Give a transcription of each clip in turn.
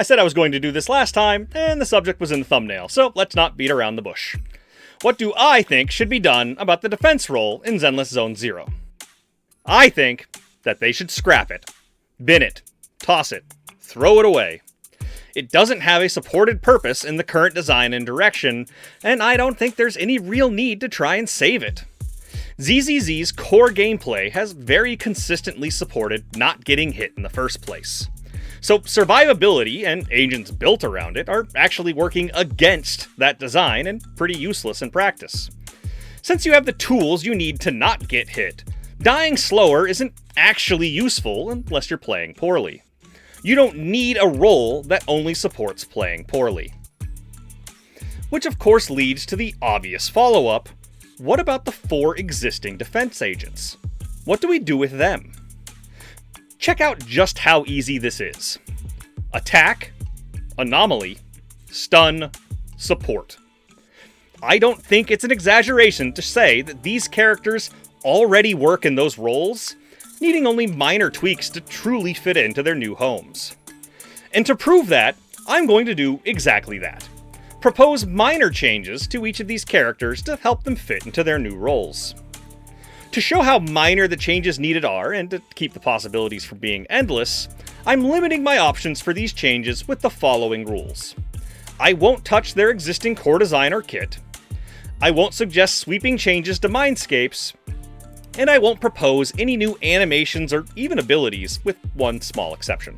I said I was going to do this last time, and the subject was in the thumbnail, so let's not beat around the bush. What do I think should be done about the defense role in Zenless Zone Zero? I think that they should scrap it, bin it, toss it, throw it away. It doesn't have a supported purpose in the current design and direction, and I don't think there's any real need to try and save it. ZZZ's core gameplay has very consistently supported not getting hit in the first place. So survivability and agents built around it are actually working against that design and pretty useless in practice. Since you have the tools you need to not get hit, dying slower isn't actually useful unless you're playing poorly. You don't need a role that only supports playing poorly. Which of course leads to the obvious follow-up: what about the 4 existing defense agents? What do we do with them? Check out just how easy this is. Attack, Anomaly, Stun, Support. I don't think it's an exaggeration to say that these characters already work in those roles, needing only minor tweaks to truly fit into their new homes. And to prove that, I'm going to do exactly that. Propose minor changes to each of these characters to help them fit into their new roles. To show how minor the changes needed are, and to keep the possibilities from being endless, I'm limiting my options for these changes with the following rules. I won't touch their existing core design or kit. I won't suggest sweeping changes to mindscapes. And I won't propose any new animations or even abilities, with one small exception.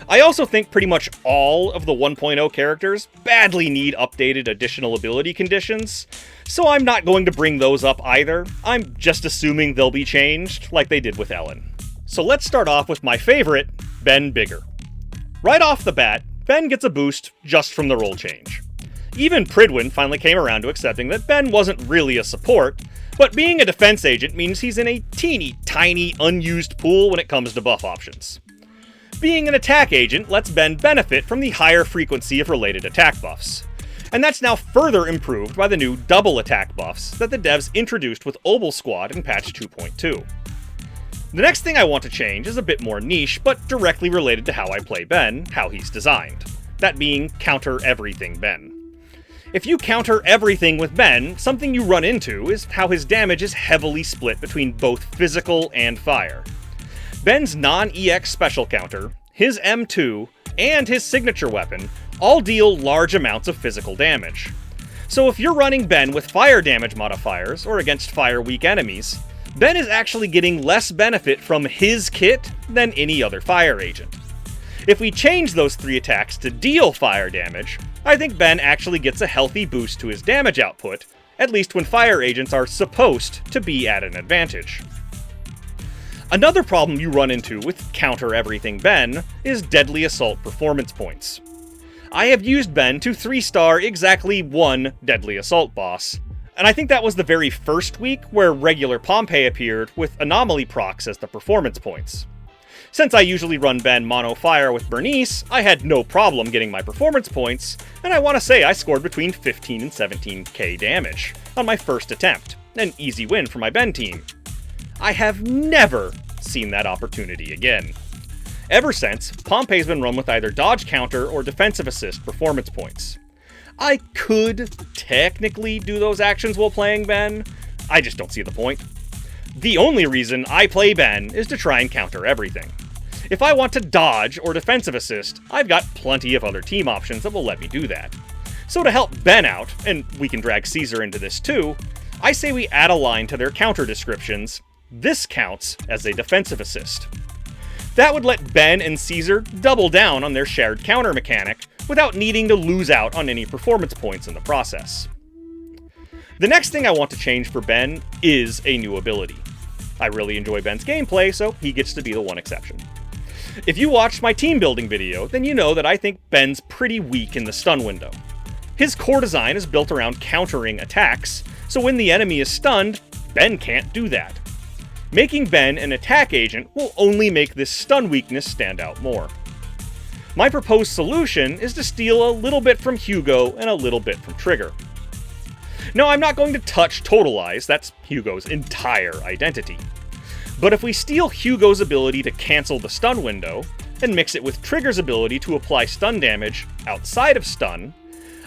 I also think pretty much all of the 1.0 characters badly need updated additional ability conditions, so I'm not going to bring those up either. I'm just assuming they'll be changed, like they did with Ellen. So let's start off with my favorite, Ben Bigger. Right off the bat, Ben gets a boost just from the role change. Even Pridwin finally came around to accepting that Ben wasn't really a support, but being a defense agent means he's in a teeny tiny unused pool when it comes to buff options. Being an attack agent lets Ben benefit from the higher frequency of related attack buffs, and that's now further improved by the new double attack buffs that the devs introduced with Obel Squad in patch 2.2. The next thing I want to change is a bit more niche, but directly related to how I play Ben, how he's designed. That being counter everything Ben. If you counter everything with Ben, something you run into is how his damage is heavily split between both physical and fire. Ben's non-EX special counter, his M2, and his signature weapon all deal large amounts of physical damage. So if you're running Ben with fire damage modifiers, or against fire-weak enemies, Ben is actually getting less benefit from his kit than any other fire agent. If we change those 3 attacks to deal fire damage, I think Ben actually gets a healthy boost to his damage output, at least when fire agents are supposed to be at an advantage. Another problem you run into with Counter Everything Ben is Deadly Assault performance points. I have used Ben to 3-star exactly 1 Deadly Assault boss, and I think that was the very first week where regular Pompey appeared with Anomaly procs as the performance points. Since I usually run Ben mono fire with Bernice, I had no problem getting my performance points, and I want to say I scored between 15 and 17k damage on my first attempt, an easy win for my Ben team. I have never seen that opportunity again. Ever since, Pompey's been run with either dodge counter or defensive assist performance points. I could technically do those actions while playing Ben, I just don't see the point. The only reason I play Ben is to try and counter everything. If I want to dodge or defensive assist, I've got plenty of other team options that will let me do that. So to help Ben out, and we can drag Caesar into this too, I say we add a line to their counter descriptions: this counts as a defensive assist. That would let Ben and Caesar double down on their shared counter mechanic without needing to lose out on any performance points in the process. The next thing I want to change for Ben is a new ability. I really enjoy Ben's gameplay, so he gets to be the one exception. If you watched my team building video, then you know that I think Ben's pretty weak in the stun window. His core design is built around countering attacks, so when the enemy is stunned, Ben can't do that. Making Ben an attack agent will only make this stun weakness stand out more. My proposed solution is to steal a little bit from Hugo and a little bit from Trigger. No, I'm not going to touch Totalize, that's Hugo's entire identity. But if we steal Hugo's ability to cancel the stun window, and mix it with Trigger's ability to apply stun damage outside of stun,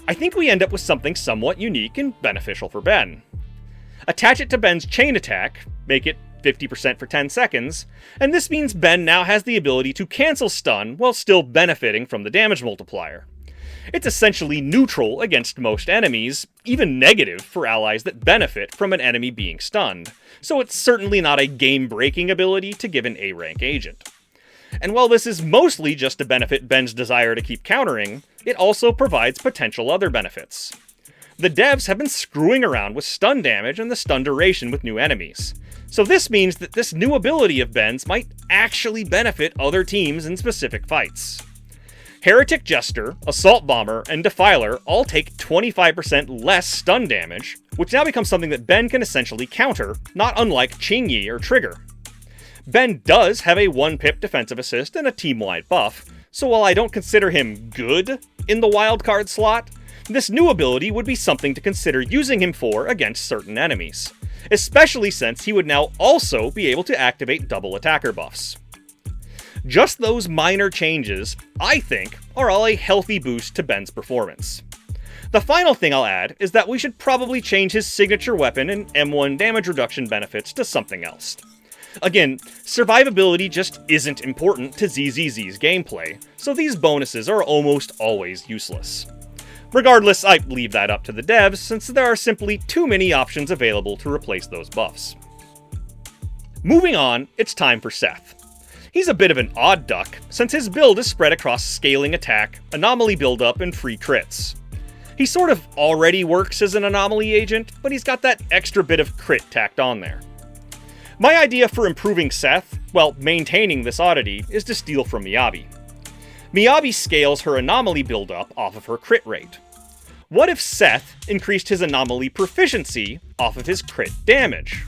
I think we end up with something somewhat unique and beneficial for Ben. Attach it to Ben's chain attack, make it 50% for 10 seconds, and this means Ben now has the ability to cancel stun while still benefiting from the damage multiplier. It's essentially neutral against most enemies, even negative for allies that benefit from an enemy being stunned, so it's certainly not a game-breaking ability to give an A-rank agent. And while this is mostly just to benefit Ben's desire to keep countering, it also provides potential other benefits. The devs have been screwing around with stun damage and the stun duration with new enemies, so this means that this new ability of Ben's might actually benefit other teams in specific fights. Heretic Jester, Assault Bomber, and Defiler all take 25% less stun damage, which now becomes something that Ben can essentially counter, not unlike Qingyi or Trigger. Ben does have a 1-pip defensive assist and a team-wide buff, so while I don't consider him good in the wildcard slot, this new ability would be something to consider using him for against certain enemies, especially since he would now also be able to activate double attacker buffs. Just those minor changes, I think, are all a healthy boost to Ben's performance. The final thing I'll add is that we should probably change his signature weapon and M1 damage reduction benefits to something else. Again, survivability just isn't important to ZZZ's gameplay, so these bonuses are almost always useless. Regardless, I leave that up to the devs, since there are simply too many options available to replace those buffs. Moving on, it's time for Seth. He's a bit of an odd duck, since his build is spread across scaling attack, anomaly buildup, and free crits. He sort of already works as an anomaly agent, but he's got that extra bit of crit tacked on there. My idea for improving Seth, while maintaining this oddity, is to steal from Miyabi. Miyabi scales her anomaly buildup off of her crit rate. What if Seth increased his anomaly proficiency off of his crit damage?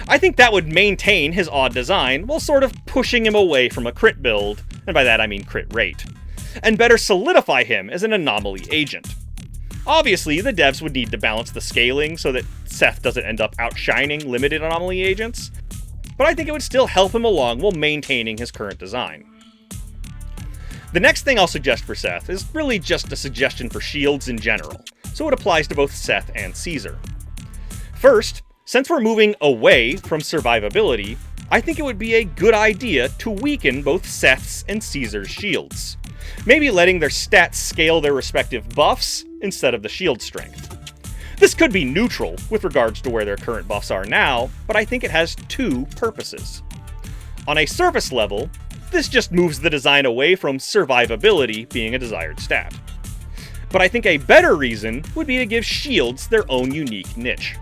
I think that would maintain his odd design while sort of pushing him away from a crit build, and by that I mean crit rate, and better solidify him as an anomaly agent. Obviously, the devs would need to balance the scaling so that Seth doesn't end up outshining limited anomaly agents, but I think it would still help him along while maintaining his current design. The next thing I'll suggest for Seth is really just a suggestion for shields in general, so it applies to both Seth and Caesar. First, since we're moving away from survivability, I think it would be a good idea to weaken both Seth's and Caesar's shields. Maybe letting their stats scale their respective buffs instead of the shield strength. This could be neutral with regards to where their current buffs are now, but I think it has two purposes. On a surface level, this just moves the design away from survivability being a desired stat. But I think a better reason would be to give shields their own unique niche.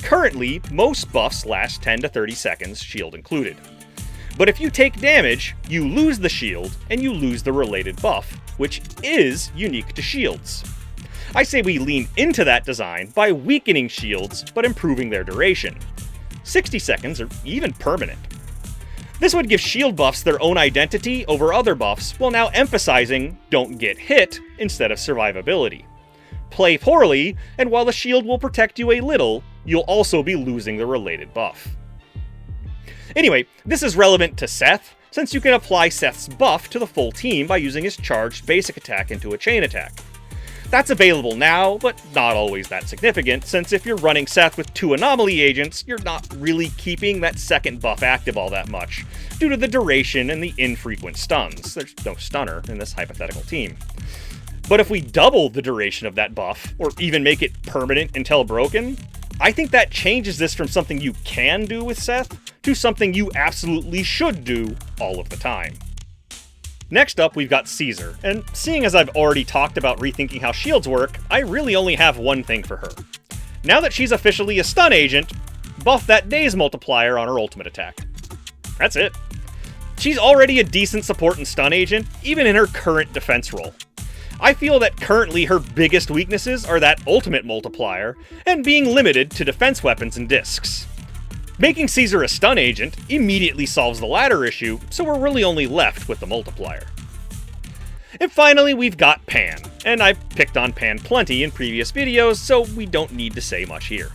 Currently, most buffs last 10 to 30 seconds, shield included. But if you take damage, you lose the shield, and you lose the related buff, which is unique to shields. I say we lean into that design by weakening shields, but improving their duration. 60 seconds, or even permanent. This would give shield buffs their own identity over other buffs, while now emphasizing don't get hit instead of survivability. Play poorly, and while the shield will protect you a little, you'll also be losing the related buff. Anyway, this is relevant to Seth, since you can apply Seth's buff to the full team by using his charged basic attack into a chain attack. That's available now, but not always that significant, since if you're running Seth with 2 anomaly agents, you're not really keeping that second buff active all that much, due to the duration and the infrequent stuns. There's no stunner in this hypothetical team. But if we double the duration of that buff, or even make it permanent until broken, I think that changes this from something you can do with Seth, to something you absolutely should do all of the time. Next up, we've got Caesar, and seeing as I've already talked about rethinking how shields work, I really only have one thing for her. Now that she's officially a stun agent, buff that daze multiplier on her ultimate attack. That's it. She's already a decent support and stun agent, even in her current defense role. I feel that currently her biggest weaknesses are that ultimate multiplier, and being limited to defense weapons and discs. Making Caesar a stun agent immediately solves the latter issue, so we're really only left with the multiplier. And finally, we've got Pan, and I've picked on Pan plenty in previous videos, so we don't need to say much here.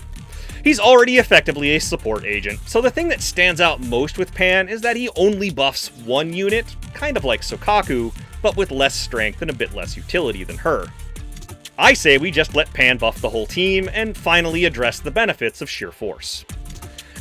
He's already effectively a support agent, so the thing that stands out most with Pan is that he only buffs one unit, kind of like Sokaku, but with less strength and a bit less utility than her. I say we just let Pan buff the whole team and finally address the benefits of sheer force.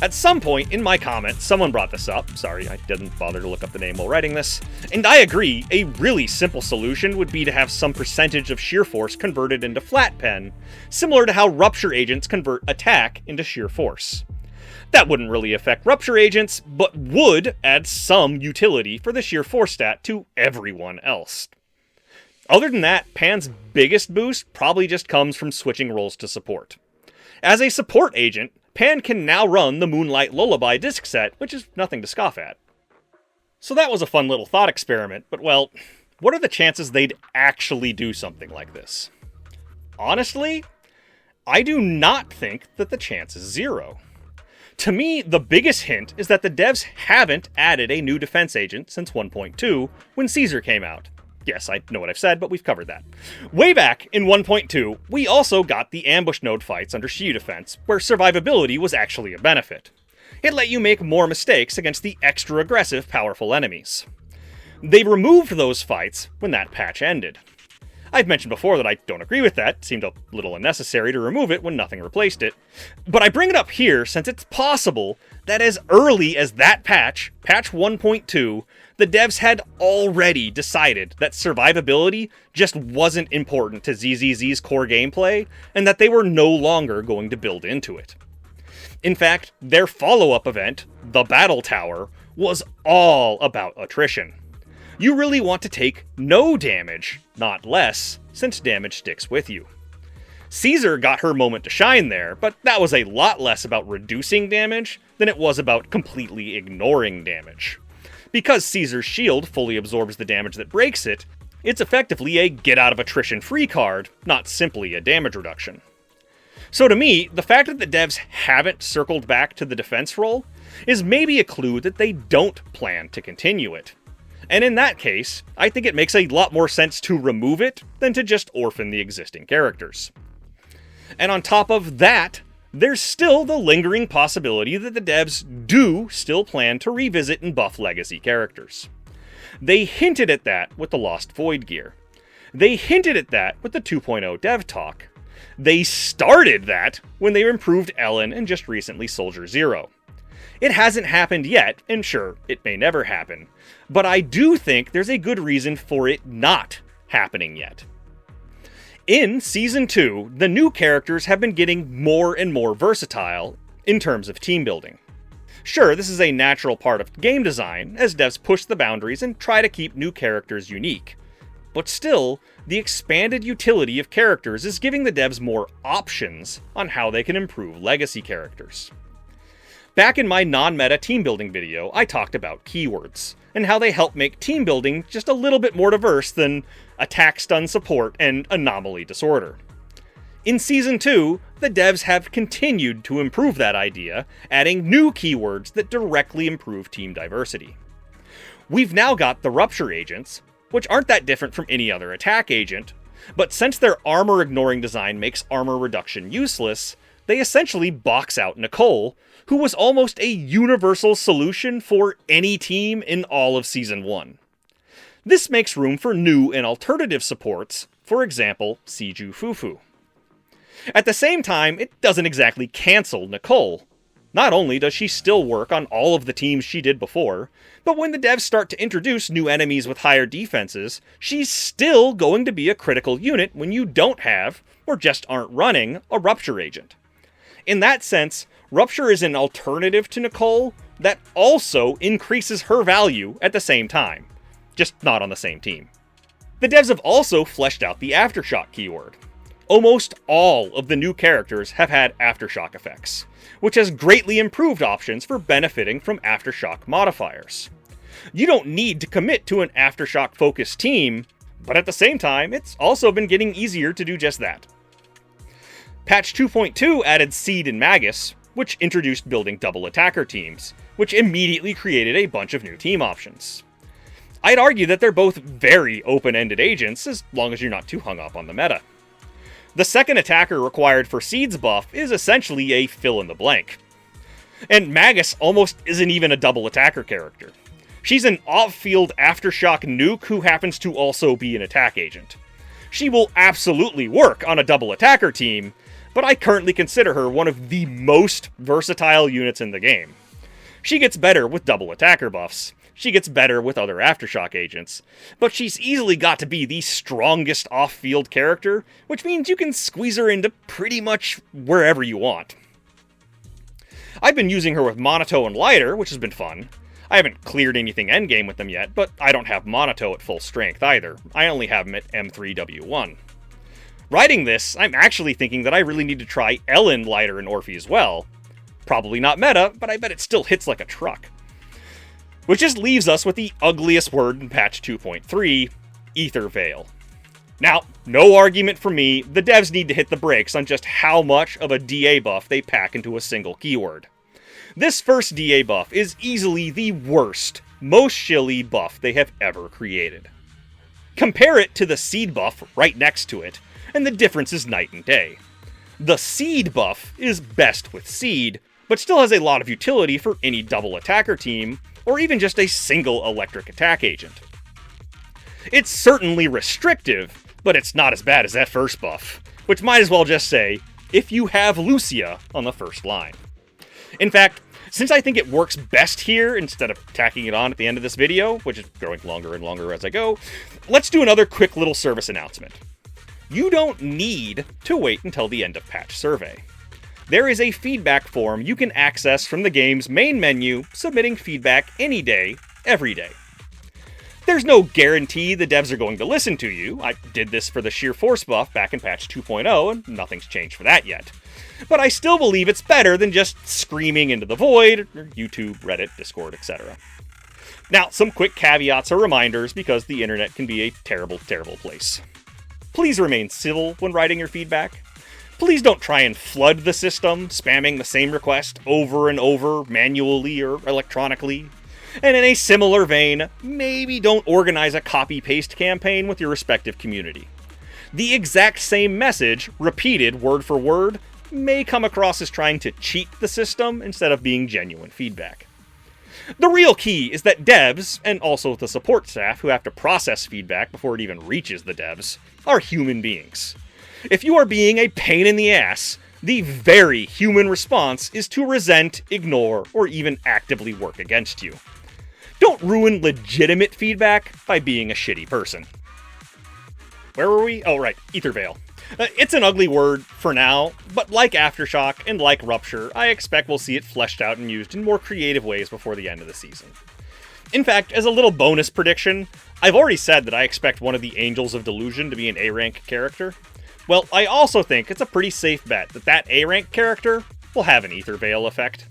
At some point in my comments, someone brought this up. Sorry, I didn't bother to look up the name while writing this. And I agree, a really simple solution would be to have some percentage of sheer force converted into flat pen, similar to how rupture agents convert attack into sheer force. That wouldn't really affect rupture agents, but would add some utility for the sheer force stat to everyone else. Other than that, Pan's biggest boost probably just comes from switching roles to support. As a support agent, Pan can now run the Moonlight Lullaby disc set, which is nothing to scoff at. So that was a fun little thought experiment, but well, what are the chances they'd actually do something like this? Honestly, I do not think that the chance is zero. To me, the biggest hint is that the devs haven't added a new defense agent since 1.2 when Caesar came out. Yes, I know what I've said, but we've covered that. Way back in 1.2, we also got the ambush node fights under Shiyu defense, where survivability was actually a benefit. It let you make more mistakes against the extra aggressive, powerful enemies. They removed those fights when that patch ended. I've mentioned before that I don't agree with that, it seemed a little unnecessary to remove it when nothing replaced it, but I bring it up here since it's possible that as early as that patch, patch 1.2, the devs had already decided that survivability just wasn't important to ZZZ's core gameplay, and that they were no longer going to build into it. In fact, their follow-up event, the Battle Tower, was all about attrition. You really want to take no damage, not less, since damage sticks with you. Caesar got her moment to shine there, but that was a lot less about reducing damage than it was about completely ignoring damage. Because Caesar's shield fully absorbs the damage that breaks it, it's effectively a get-out-of-attrition-free card, not simply a damage reduction. So to me, the fact that the devs haven't circled back to the defense role is maybe a clue that they don't plan to continue it. And in that case, I think it makes a lot more sense to remove it than to just orphan the existing characters. And on top of that, there's still the lingering possibility that the devs do still plan to revisit and buff legacy characters. They hinted at that with the Lost Void gear. They hinted at that with the 2.0 dev talk. They started that when they improved Ellen and just recently Soldier Zero. It hasn't happened yet, and sure, it may never happen, but I do think there's a good reason for it not happening yet. In Season 2, the new characters have been getting more and more versatile in terms of team building. Sure, this is a natural part of game design, as devs push the boundaries and try to keep new characters unique. But still, the expanded utility of characters is giving the devs more options on how they can improve legacy characters. Back in my non-meta team building video, I talked about keywords, and how they help make team building just a little bit more diverse than attack stun support and anomaly disorder. In Season 2, the devs have continued to improve that idea, adding new keywords that directly improve team diversity. We've now got the Rupture agents, which aren't that different from any other attack agent, but since their armor-ignoring design makes armor reduction useless, they essentially box out Nicole, who was almost a universal solution for any team in all of Season 1. This makes room for new and alternative supports, for example, Seiju Fufu. At the same time, it doesn't exactly cancel Nicole. Not only does she still work on all of the teams she did before, but when the devs start to introduce new enemies with higher defenses, she's still going to be a critical unit when you don't have, or just aren't running, a Rupture agent. In that sense, Rupture is an alternative to Nicole that also increases her value at the same time, just not on the same team. The devs have also fleshed out the Aftershock keyword. Almost all of the new characters have had Aftershock effects, which has greatly improved options for benefiting from Aftershock modifiers. You don't need to commit to an Aftershock-focused team, but at the same time, it's also been getting easier to do just that. Patch 2.2 added Seed and Magus, which introduced building double attacker teams, which immediately created a bunch of new team options. I'd argue that they're both very open-ended agents, as long as you're not too hung up on the meta. The second attacker required for Seed's buff is essentially a fill-in-the-blank. And Magus almost isn't even a double attacker character. She's an off-field aftershock nuke who happens to also be an attack agent. She will absolutely work on a double attacker team, but I currently consider her one of the most versatile units in the game. She gets better with double attacker buffs, she gets better with other aftershock agents, but she's easily got to be the strongest off-field character, which means you can squeeze her into pretty much wherever you want. I've been using her with Monato and Lighter, which has been fun. I haven't cleared anything endgame with them yet, but I don't have Monato at full strength either. I only have him at M3W1. Writing this, I'm actually thinking that I really need to try Ellen, Lighter, and Orphe as well. Probably not meta, but I bet it still hits like a truck. Which just leaves us with the ugliest word in patch 2.3, Ether Veil. Now, no argument from me, the devs need to hit the brakes on just how much of a DA buff they pack into a single keyword. This first DA buff is easily the worst, most shilly buff they have ever created. Compare it to the Seed buff right next to it, and the difference is night and day. The Seed buff is best with Seed, but still has a lot of utility for any double attacker team, or even just a single electric attack agent. It's certainly restrictive, but it's not as bad as that first buff, which might as well just say, if you have Lucia on the first line. In fact, since I think it works best here instead of tacking it on at the end of this video, which is growing longer and longer as I go, let's do another quick little service announcement. You don't need to wait until the end of patch survey. There is a feedback form you can access from the game's main menu, submitting feedback any day, every day. There's no guarantee the devs are going to listen to you. I did this for the Sheer Force buff back in patch 2.0, and nothing's changed for that yet. But I still believe it's better than just screaming into the void, or YouTube, Reddit, Discord, etc. Now, some quick caveats or reminders, because the internet can be a terrible, terrible place. Please remain civil when writing your feedback. Please don't try and flood the system, spamming the same request over and over, manually or electronically. And in a similar vein, maybe don't organize a copy-paste campaign with your respective community. The exact same message, repeated word for word, may come across as trying to cheat the system instead of being genuine feedback. The real key is that devs, and also the support staff who have to process feedback before it even reaches the devs, are human beings. If you are being a pain in the ass, the very human response is to resent, ignore, or even actively work against you. Don't ruin legitimate feedback by being a shitty person. Where were we? Oh, right, Ether Veil. It's an ugly word for now, but like Aftershock and like Rupture, I expect we'll see it fleshed out and used in more creative ways before the end of the season. In fact, as a little bonus prediction, I've already said that I expect one of the Angels of Delusion to be an A-rank character. Well, I also think it's a pretty safe bet that that A-rank character will have an Ether Veil effect.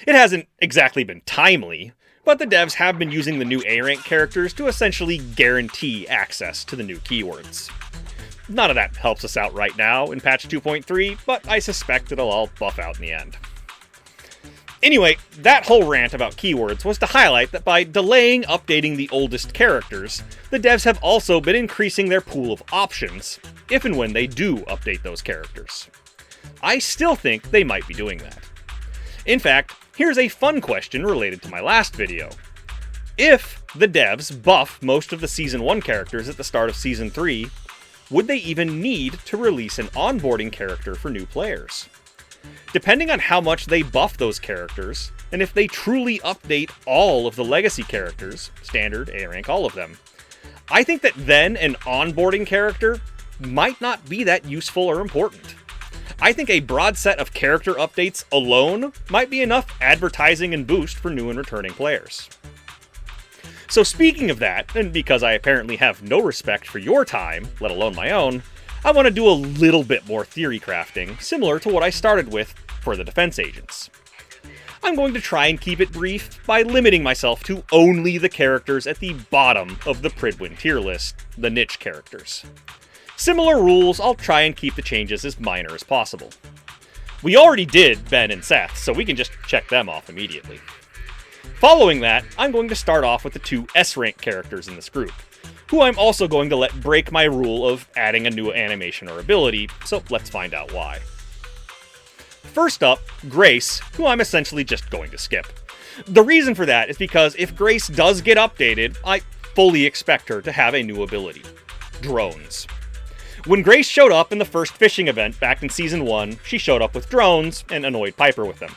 It hasn't exactly been timely, but the devs have been using the new A-rank characters to essentially guarantee access to the new keywords. None of that helps us out right now in patch 2.3, but I suspect it'll all buff out in the end. Anyway, that whole rant about keywords was to highlight that by delaying updating the oldest characters, the devs have also been increasing their pool of options, if and when they do update those characters. I still think they might be doing that. In fact, here's a fun question related to my last video. If the devs buff most of the Season 1 characters at the start of Season 3, would they even need to release an onboarding character for new players? Depending on how much they buff those characters, and if they truly update all of the legacy characters, standard, A-rank, all of them, I think that then an onboarding character might not be that useful or important. I think a broad set of character updates alone might be enough advertising and boost for new and returning players. So speaking of that, and because I apparently have no respect for your time, let alone my own, I want to do a little bit more theory crafting, similar to what I started with for the defense agents. I'm going to try and keep it brief by limiting myself to only the characters at the bottom of the Pridwin tier list, the niche characters. Similar rules, I'll try and keep the changes as minor as possible. We already did Ben and Seth, so we can just check them off immediately. Following that, I'm going to start off with the two S-rank characters in this group, who I'm also going to let break my rule of adding a new animation or ability, so let's find out why. First up, Grace, who I'm essentially just going to skip. The reason for that is because if Grace does get updated, I fully expect her to have a new ability. Drones. When Grace showed up in the first fishing event back in Season 1, she showed up with drones and annoyed Piper with them.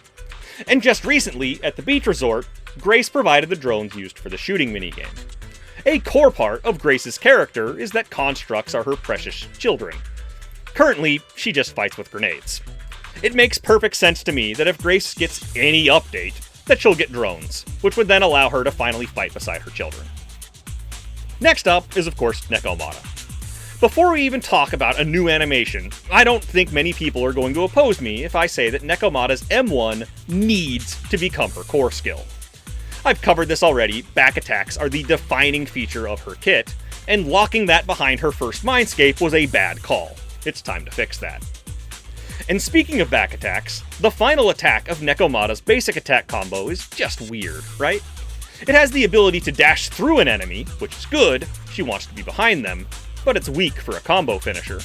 And just recently, at the beach resort, Grace provided the drones used for the shooting minigame. A core part of Grace's character is that constructs are her precious children. Currently, she just fights with grenades. It makes perfect sense to me that if Grace gets any update, that she'll get drones, which would then allow her to finally fight beside her children. Next up is, of course, Nekomata. Before we even talk about a new animation, I don't think many people are going to oppose me if I say that Nekomata's M1 needs to become her core skill. I've covered this already, back attacks are the defining feature of her kit, and locking that behind her first Mindscape was a bad call. It's time to fix that. And speaking of back attacks, the final attack of Nekomata's basic attack combo is just weird, right? It has the ability to dash through an enemy, which is good, she wants to be behind them, but it's weak for a combo finisher.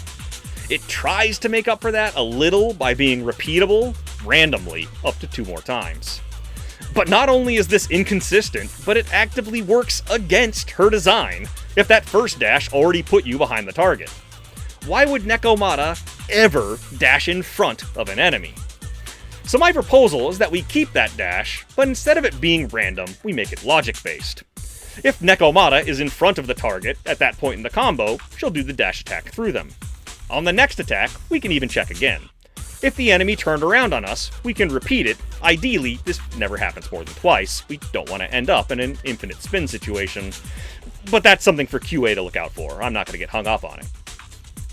It tries to make up for that a little by being repeatable, randomly, up to 2 more times. But not only is this inconsistent, but it actively works against her design if that first dash already put you behind the target. Why would Nekomata ever dash in front of an enemy? So my proposal is that we keep that dash, but instead of it being random, we make it logic-based. If Nekomata is in front of the target at that point in the combo, she'll do the dash attack through them. On the next attack, we can even check again. If the enemy turned around on us, we can repeat it. Ideally, this never happens more than twice. We don't want to end up in an infinite spin situation. But that's something for QA to look out for. I'm not going to get hung up on it.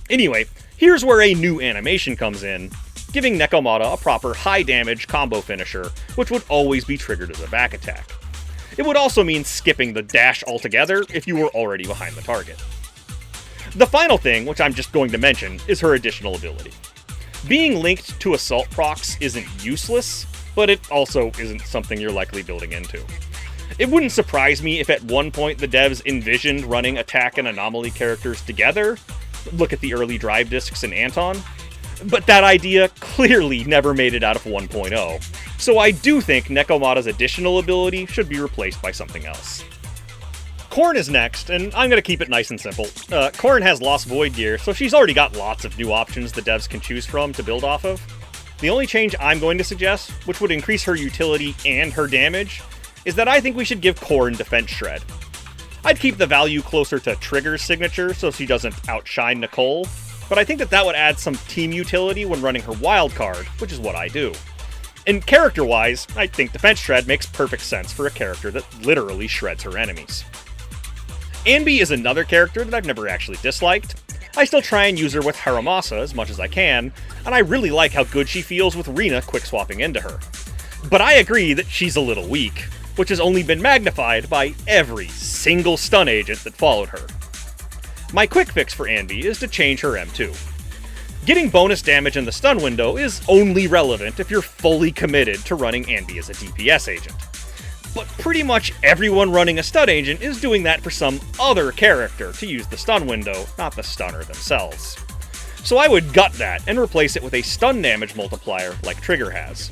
Anyway, here's where a new animation comes in, giving Nekomata a proper high damage combo finisher, which would always be triggered as a back attack. It would also mean skipping the dash altogether if you were already behind the target. The final thing, which I'm just going to mention, is her additional ability. Being linked to assault procs isn't useless, but it also isn't something you're likely building into. It wouldn't surprise me if at one point the devs envisioned running attack and anomaly characters together. Look at the early drive discs in Anton. But that idea clearly never made it out of 1.0, so I do think Nekomata's additional ability should be replaced by something else. Corin is next, and I'm going to keep it nice and simple. Corin has Lost Void gear, so she's already got lots of new options the devs can choose from to build off of. The only change I'm going to suggest, which would increase her utility and her damage, is that I think we should give Corin Defense Shred. I'd keep the value closer to Trigger's signature so she doesn't outshine Nicole, but I think that would add some team utility when running her wildcard, which is what I do. And character-wise, I think Defense Shred makes perfect sense for a character that literally shreds her enemies. Anby is another character that I've never actually disliked. I still try and use her with Haramasa as much as I can, and I really like how good she feels with Rina quick-swapping into her. But I agree that she's a little weak, which has only been magnified by every single stun agent that followed her. My quick fix for Anby is to change her M2. Getting bonus damage in the stun window is only relevant if you're fully committed to running Anby as a DPS agent. But pretty much everyone running a stun agent is doing that for some other character to use the stun window, not the stunner themselves. So I would gut that and replace it with a stun damage multiplier like Trigger has.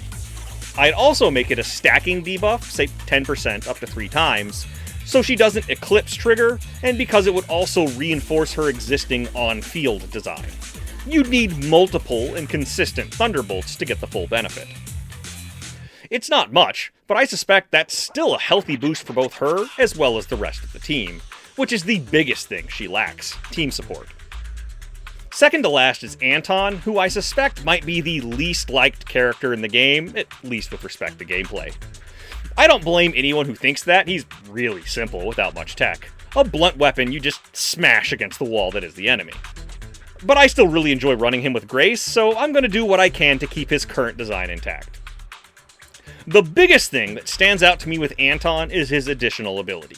I'd also make it a stacking debuff, say 10% up to 3 times, so she doesn't eclipse Trigger, and because it would also reinforce her existing on-field design. You'd need multiple and consistent Thunderbolts to get the full benefit. It's not much, but I suspect that's still a healthy boost for both her as well as the rest of the team, which is the biggest thing she lacks, team support. Second to last is Anton, who I suspect might be the least liked character in the game, at least with respect to gameplay. I don't blame anyone who thinks that, he's really simple without much tech. A blunt weapon you just smash against the wall that is the enemy. But I still really enjoy running him with Grace, so I'm going to do what I can to keep his current design intact. The biggest thing that stands out to me with Anton is his additional ability.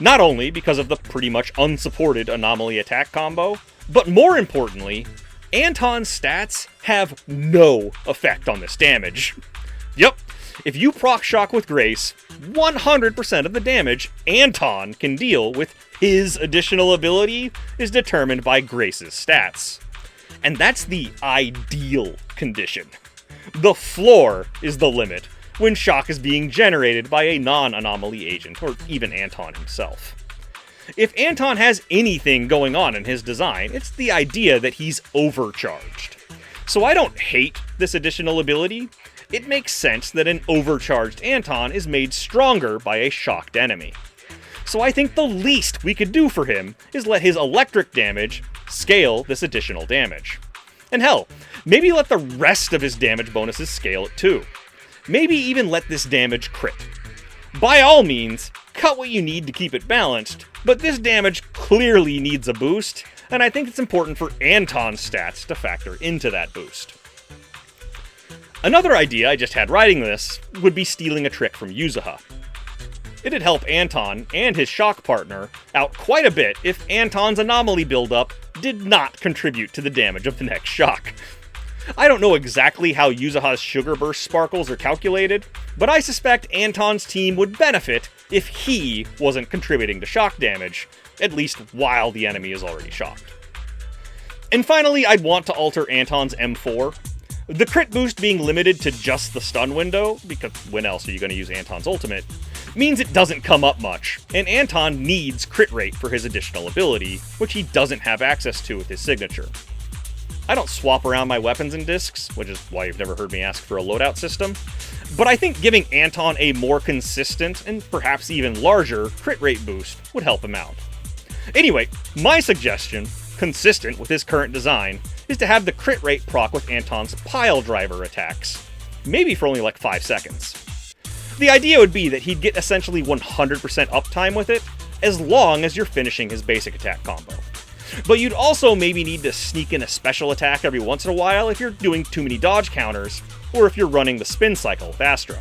Not only because of the pretty much unsupported anomaly attack combo, but more importantly, Anton's stats have no effect on this damage. Yep, if you proc shock with Grace, 100% of the damage Anton can deal with His additional ability is determined by Grace's stats. And that's the ideal condition. The floor is the limit when shock is being generated by a non-anomaly agent, or even Anton himself. If Anton has anything going on in his design, it's the idea that he's overcharged. So I don't hate this additional ability. It makes sense that an overcharged Anton is made stronger by a shocked enemy. So I think the least we could do for him is let his electric damage scale this additional damage. And hell, maybe let the rest of his damage bonuses scale it too. Maybe even let this damage crit. By all means, cut what you need to keep it balanced, but this damage clearly needs a boost, and I think it's important for Anton's stats to factor into that boost. Another idea I just had writing this would be stealing a trick from Yuzuha. It'd help Anton and his shock partner out quite a bit if Anton's anomaly buildup did not contribute to the damage of the next shock. I don't know exactly how Yuzuha's Sugar Burst sparkles are calculated, but I suspect Anton's team would benefit if he wasn't contributing to shock damage, at least while the enemy is already shocked. And finally, I'd want to alter Anton's M4. The crit boost being limited to just the stun window, because when else are you going to use Anton's ultimate, means it doesn't come up much, and Anton needs crit rate for his additional ability, which he doesn't have access to with his signature. I don't swap around my weapons and discs, which is why you've never heard me ask for a loadout system, but I think giving Anton a more consistent and perhaps even larger crit rate boost would help him out. Anyway, my suggestion, consistent with his current design, is to have the crit rate proc with Anton's pile driver attacks, maybe for only like 5 seconds. The idea would be that he'd get essentially 100% uptime with it, as long as you're finishing his basic attack combo. But you'd also maybe need to sneak in a special attack every once in a while if you're doing too many dodge counters, or if you're running the spin cycle with Astra.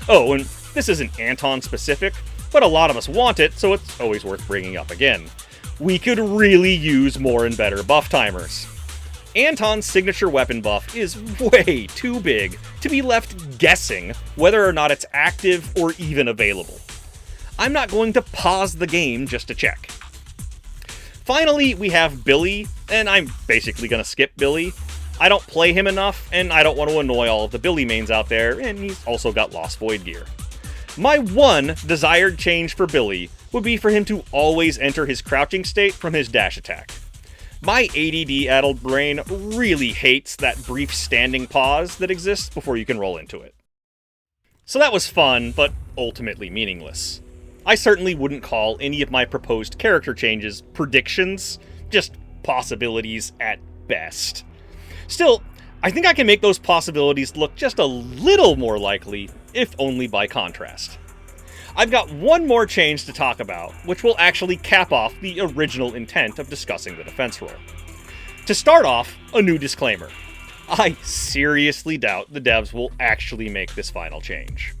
Oh, and this isn't Anton specific, but a lot of us want it, so it's always worth bringing up again. We could really use more and better buff timers. Anton's signature weapon buff is way too big to be left guessing whether or not it's active or even available. I'm not going to pause the game just to check. Finally, we have Billy, and I'm basically going to skip Billy. I don't play him enough, and I don't want to annoy all of the Billy mains out there, and he's also got Lost Void gear. My one desired change for Billy would be for him to always enter his crouching state from his dash attack. My ADD-addled brain really hates that brief standing pause that exists before you can roll into it. So that was fun, but ultimately meaningless. I certainly wouldn't call any of my proposed character changes predictions, just possibilities at best. Still, I think I can make those possibilities look just a little more likely, if only by contrast. I've got one more change to talk about, which will actually cap off the original intent of discussing the defense role. To start off, a new disclaimer. I seriously doubt the devs will actually make this final change.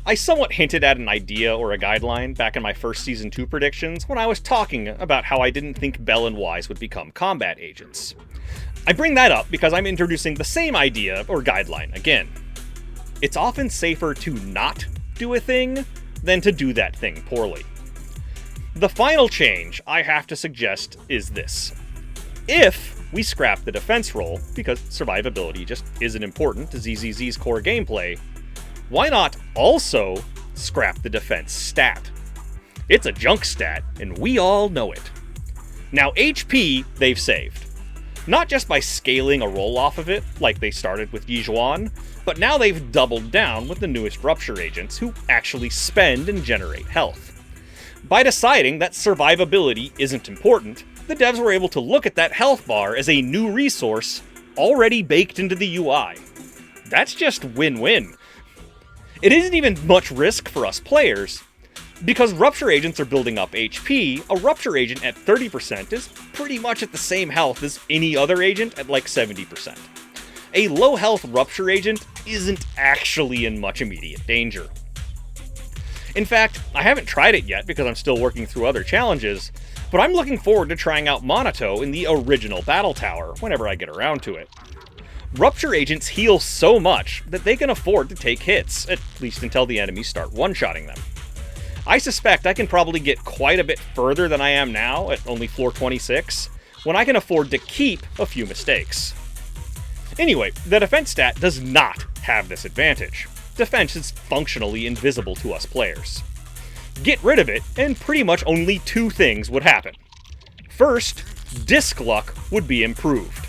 I somewhat hinted at an idea or a guideline back in my first Season 2 predictions when I was talking about how I didn't think Bell and Wise would become combat agents. I bring that up because I'm introducing the same idea or guideline again. It's often safer to not do a thing than to do that thing poorly. The final change I have to suggest is this. If we scrap the defense role, because survivability just isn't important to ZZZ's core gameplay, why not also scrap the defense stat? It's a junk stat, and we all know it. Now, HP, they've saved. Not just by scaling a roll off of it, like they started with Yijuan, but now they've doubled down with the newest Rupture agents who actually spend and generate health. By deciding that survivability isn't important, the devs were able to look at that health bar as a new resource already baked into the UI. That's just win-win. It isn't even much risk for us players. Because Rupture agents are building up HP, a Rupture agent at 30% is pretty much at the same health as any other agent at like 70%. A low health Rupture agent isn't actually in much immediate danger. In fact, I haven't tried it yet because I'm still working through other challenges, but I'm looking forward to trying out Monato in the original Battle Tower whenever I get around to it. Rupture agents heal so much that they can afford to take hits, at least until the enemies start one-shotting them. I suspect I can probably get quite a bit further than I am now at only floor 26, when I can afford to keep a few mistakes. Anyway, the defense stat does not have this advantage. Defense is functionally invisible to us players. Get rid of it, and pretty much only two things would happen. First, disc luck would be improved.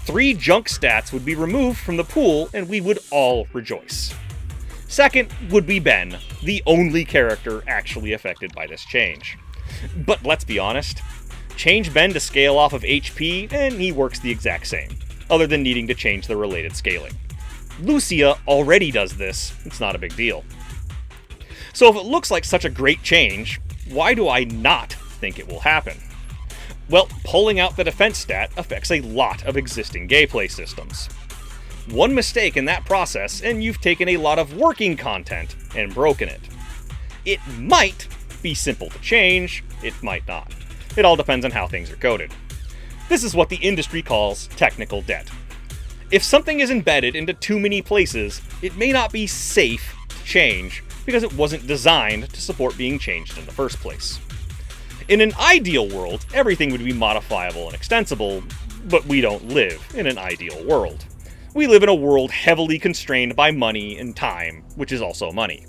3 junk stats would be removed from the pool, and we would all rejoice. Second would be Ben, the only character actually affected by this change. But let's be honest, change Ben to scale off of HP, and he works the exact same, other than needing to change the related scaling. Lucia already does this, it's not a big deal. So if it looks like such a great change, why do I not think it will happen? Well, pulling out the defense stat affects a lot of existing gameplay systems. One mistake in that process, and you've taken a lot of working content and broken it. It might be simple to change, it might not. It all depends on how things are coded. This is what the industry calls technical debt. If something is embedded into too many places, it may not be safe to change because it wasn't designed to support being changed in the first place. In an ideal world, everything would be modifiable and extensible, but we don't live in an ideal world. We live in a world heavily constrained by money and time, which is also money.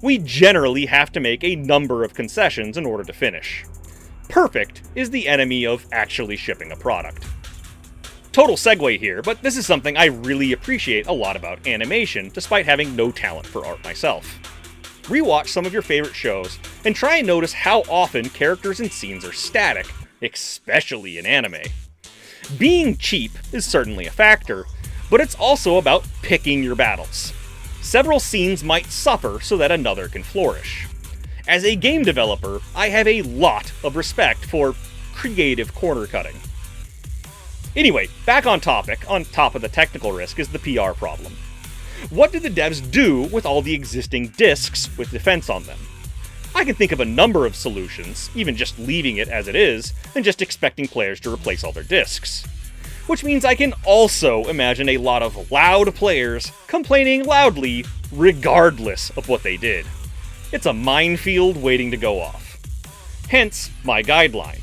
We generally have to make a number of concessions in order to finish. Perfect is the enemy of actually shipping a product. Total segue here, but this is something I really appreciate a lot about animation, despite having no talent for art myself. Rewatch some of your favorite shows, and try and notice how often characters and scenes are static, especially in anime. Being cheap is certainly a factor, but it's also about picking your battles. Several scenes might suffer so that another can flourish. As a game developer, I have a lot of respect for creative corner cutting. Anyway, back on topic, on top of the technical risk is the PR problem. What did the devs do with all the existing discs with defense on them? I can think of a number of solutions, even just leaving it as it is, and just expecting players to replace all their discs. Which means I can also imagine a lot of loud players complaining loudly regardless of what they did. It's a minefield waiting to go off. Hence, my guideline.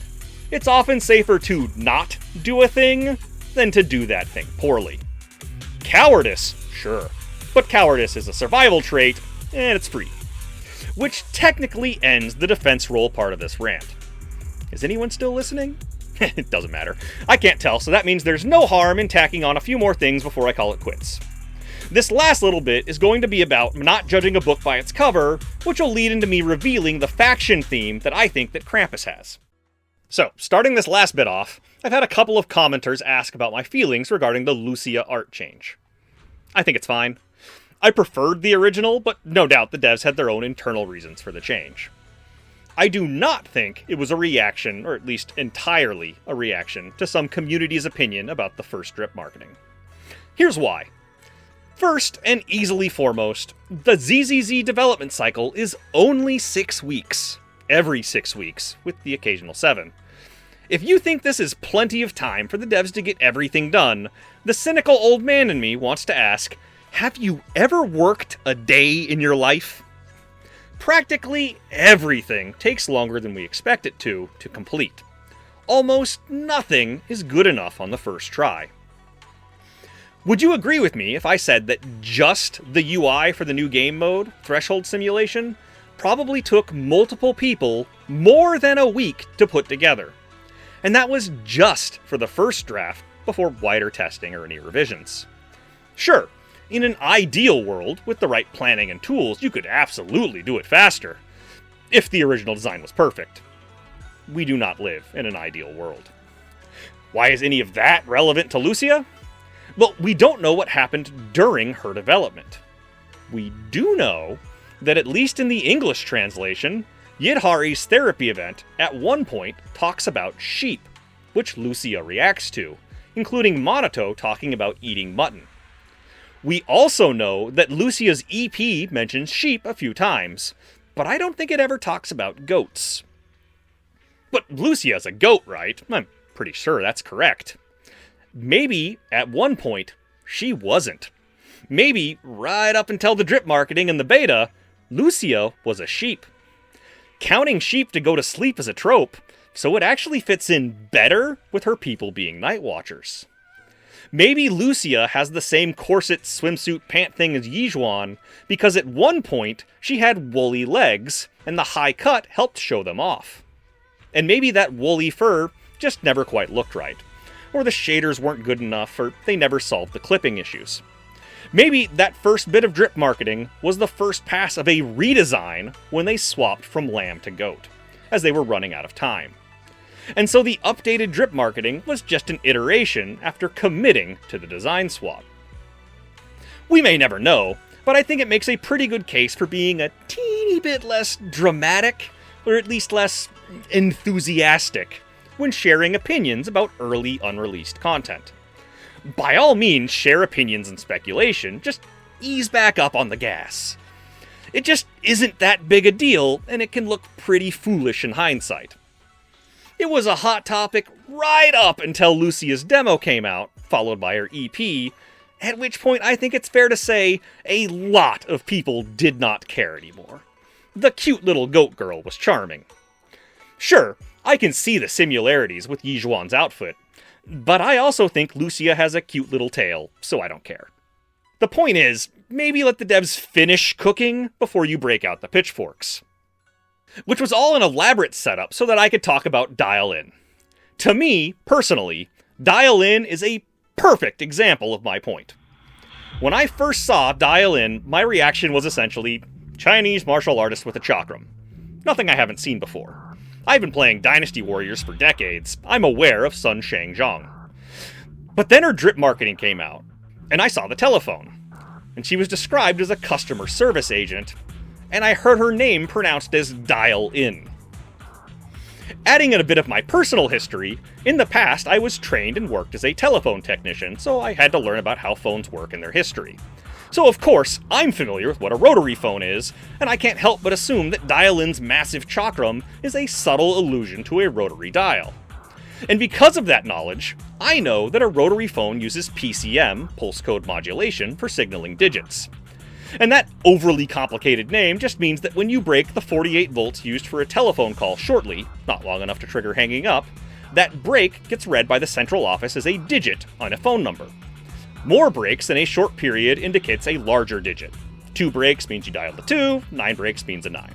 It's often safer to not do a thing than to do that thing poorly. Cowardice, sure. But cowardice is a survival trait, and it's free. Which technically ends the defense roll part of this rant. Is anyone still listening? It doesn't matter. I can't tell, so that means there's no harm in tacking on a few more things before I call it quits. This last little bit is going to be about not judging a book by its cover, which will lead into me revealing the faction theme that I think that Krampus has. So, starting this last bit off, I've had a couple of commenters ask about my feelings regarding the Lucia art change. I think it's fine. I preferred the original, but no doubt the devs had their own internal reasons for the change. I do not think it was a reaction, or at least entirely a reaction, to some community's opinion about the first drip marketing. Here's why. First, and easily foremost, the ZZZ development cycle is only 6 weeks. Every 6 weeks, with the occasional 7. If you think this is plenty of time for the devs to get everything done, the cynical old man in me wants to ask, have you ever worked a day in your life? Practically everything takes longer than we expect it to complete. Almost nothing is good enough on the first try. Would you agree with me if I said that just the UI for the new game mode, Threshold Simulation, probably took multiple people more than a week to put together? And that was just for the first draft, before wider testing or any revisions. Sure, in an ideal world, with the right planning and tools, you could absolutely do it faster, if the original design was perfect. We do not live in an ideal world. Why is any of that relevant to Lucia? Well, we don't know what happened during her development. We do know that at least in the English translation, Yidhari's therapy event at one point talks about sheep, which Lucia reacts to, including Monato talking about eating mutton. We also know that Lucia's EP mentions sheep a few times, but I don't think it ever talks about goats. But Lucia's a goat, right? I'm pretty sure that's correct. Maybe, at one point, she wasn't. Maybe, right up until the drip marketing and the beta, Lucia was a sheep. counting sheep to go to sleep is a trope, so it actually fits in better with her people being night watchers. Maybe Lucia has the same corset swimsuit pant thing as Yizhuan because at one point she had woolly legs and the high cut helped show them off. And maybe that woolly fur just never quite looked right, or the shaders weren't good enough, or they never solved the clipping issues. Maybe that first bit of drip marketing was the first pass of a redesign when they swapped from lamb to goat, as they were running out of time. And so the updated drip marketing was just an iteration after committing to the design swap. We may never know, but I think it makes a pretty good case for being a teeny bit less dramatic, or at least less enthusiastic, when sharing opinions about early unreleased content. By all means, share opinions and speculation, just ease back up on the gas. It just isn't that big a deal, and it can look pretty foolish in hindsight. It was a hot topic right up until Lucia's demo came out, followed by her EP, at which point I think it's fair to say a lot of people did not care anymore. The cute little goat girl was charming. Sure, I can see the similarities with Yizhuan's outfit, but I also think Lucia has a cute little tail, so I don't care. The point is, maybe let the devs finish cooking before you break out the pitchforks. Which was all an elaborate setup so that I could talk about Dialyn. To me, personally, Dialyn is a perfect example of my point. When I first saw Dialyn, my reaction was essentially, Chinese martial artist with a chakram. Nothing I haven't seen before. I've been playing Dynasty Warriors for decades. I'm aware of Sun Shangzhong. But then her drip marketing came out, and I saw the telephone. And she was described as a customer service agent, and I heard her name pronounced as Dial-In. Adding in a bit of my personal history, in the past I was trained and worked as a telephone technician, so I had to learn about how phones work and their history. So of course, I'm familiar with what a rotary phone is, and I can't help but assume that Dialyn's massive chakram is a subtle allusion to a rotary dial. And because of that knowledge, I know that a rotary phone uses PCM, pulse code modulation, for signaling digits. And that overly complicated name just means that when you break the 48 volts used for a telephone call shortly, not long enough to trigger hanging up, that break gets read by the central office as a digit on a phone number. More breaks in a short period indicates a larger digit. 2 breaks means you dialed a 2, 9 breaks means a 9.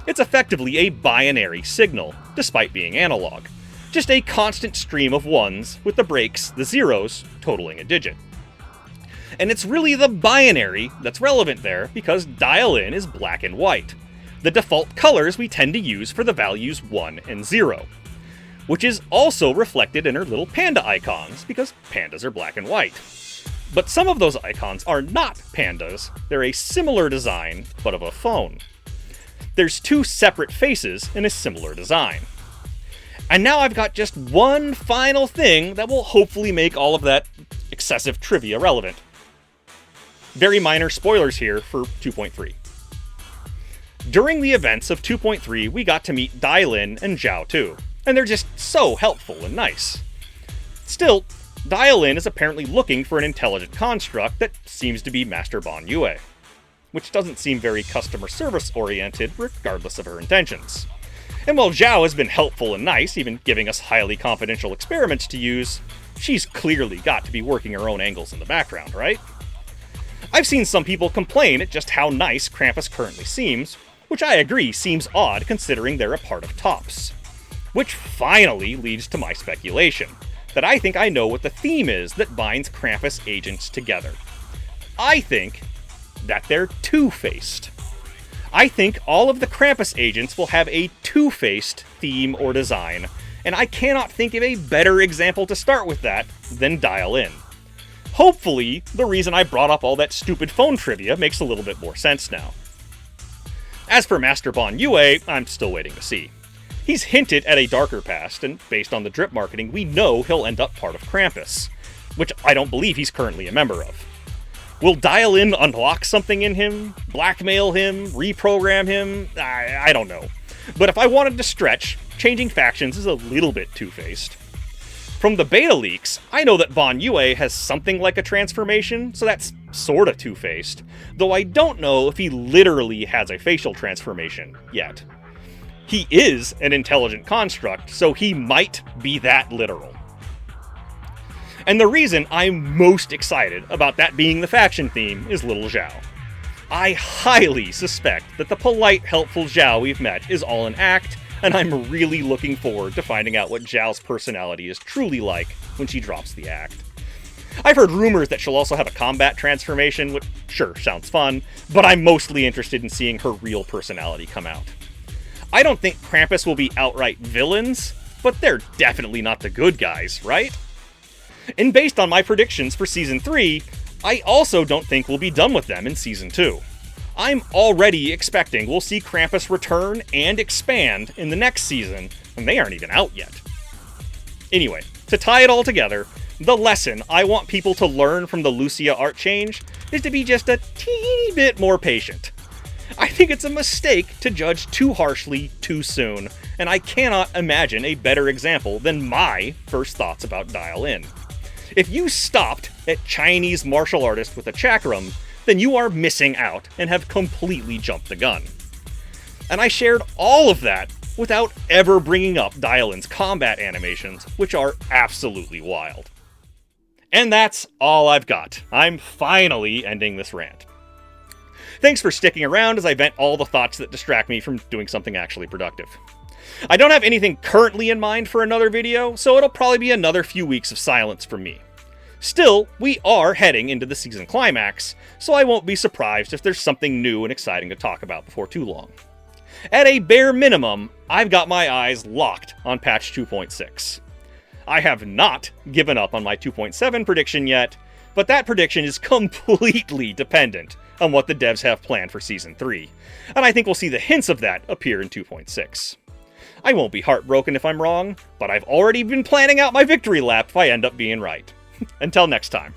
It's effectively a binary signal, despite being analog. Just a constant stream of ones, with the breaks, the zeros, totaling a digit. And it's really the binary that's relevant there, because dial-in is black and white, the default colors we tend to use for the values 1 and 0. Which is also reflected in her little panda icons, because pandas are black and white. But some of those icons are not pandas, they're a similar design, but of a phone. There's 2 separate faces in a similar design. And now I've got just one final thing that will hopefully make all of that excessive trivia relevant. Very minor spoilers here for 2.3. During the events of 2.3, we got to meet Dialyn and Zhao too, and they're just so helpful and nice. Still, Dialyn is apparently looking for an intelligent construct that seems to be Master Bon Yue, which doesn't seem very customer service oriented regardless of her intentions. And while Zhao has been helpful and nice, even giving us highly confidential experiments to use, she's clearly got to be working her own angles in the background, right? I've seen some people complain at just how nice Krampus currently seems, which I agree seems odd considering they're a part of TOPS. Which finally leads to my speculation, that I think I know what the theme is that binds Krampus agents together. I think that they're two-faced. I think all of the Krampus agents will have a two-faced theme or design, and I cannot think of a better example to start with that than Dialyn. Hopefully, the reason I brought up all that stupid phone trivia makes a little bit more sense now. As for Master Bon Yue, I'm still waiting to see. He's hinted at a darker past, and based on the drip marketing, we know he'll end up part of Krampus, which I don't believe he's currently a member of. Will Dialyn unlock something in him? Blackmail him? Reprogram him? I don't know. But if I wanted to stretch, changing factions is a little bit two-faced. From the beta leaks, I know that Bon Yue has something like a transformation, so that's sorta two-faced, though I don't know if he literally has a facial transformation yet. He is an intelligent construct, so he might be that literal. And the reason I'm most excited about that being the faction theme is Little Zhao. I highly suspect that the polite, helpful Zhao we've met is all an act, and I'm really looking forward to finding out what Zhao's personality is truly like when she drops the act. I've heard rumors that she'll also have a combat transformation, which sure sounds fun, but I'm mostly interested in seeing her real personality come out. I don't think Krampus will be outright villains, but they're definitely not the good guys, right? And based on my predictions for Season 3, I also don't think we'll be done with them in Season 2. I'm already expecting we'll see Krampus return and expand in the next season, and they aren't even out yet. Anyway, to tie it all together, the lesson I want people to learn from the Lucia art change is to be just a teeny bit more patient. I think it's a mistake to judge too harshly too soon, and I cannot imagine a better example than my first thoughts about Dialyn. If you stopped at Chinese martial artist with a chakram, then you are missing out and have completely jumped the gun. And I shared all of that without ever bringing up Dialyn's combat animations, which are absolutely wild. And that's all I've got. I'm finally ending this rant. Thanks for sticking around as I vent all the thoughts that distract me from doing something actually productive. I don't have anything currently in mind for another video, so it'll probably be another few weeks of silence from me. Still, we are heading into the season climax, so I won't be surprised if there's something new and exciting to talk about before too long. At a bare minimum, I've got my eyes locked on patch 2.6. I have not given up on my 2.7 prediction yet, but that prediction is completely dependent on what the devs have planned for Season 3, and I think we'll see the hints of that appear in 2.6. I won't be heartbroken if I'm wrong, but I've already been planning out my victory lap if I end up being right. Until next time.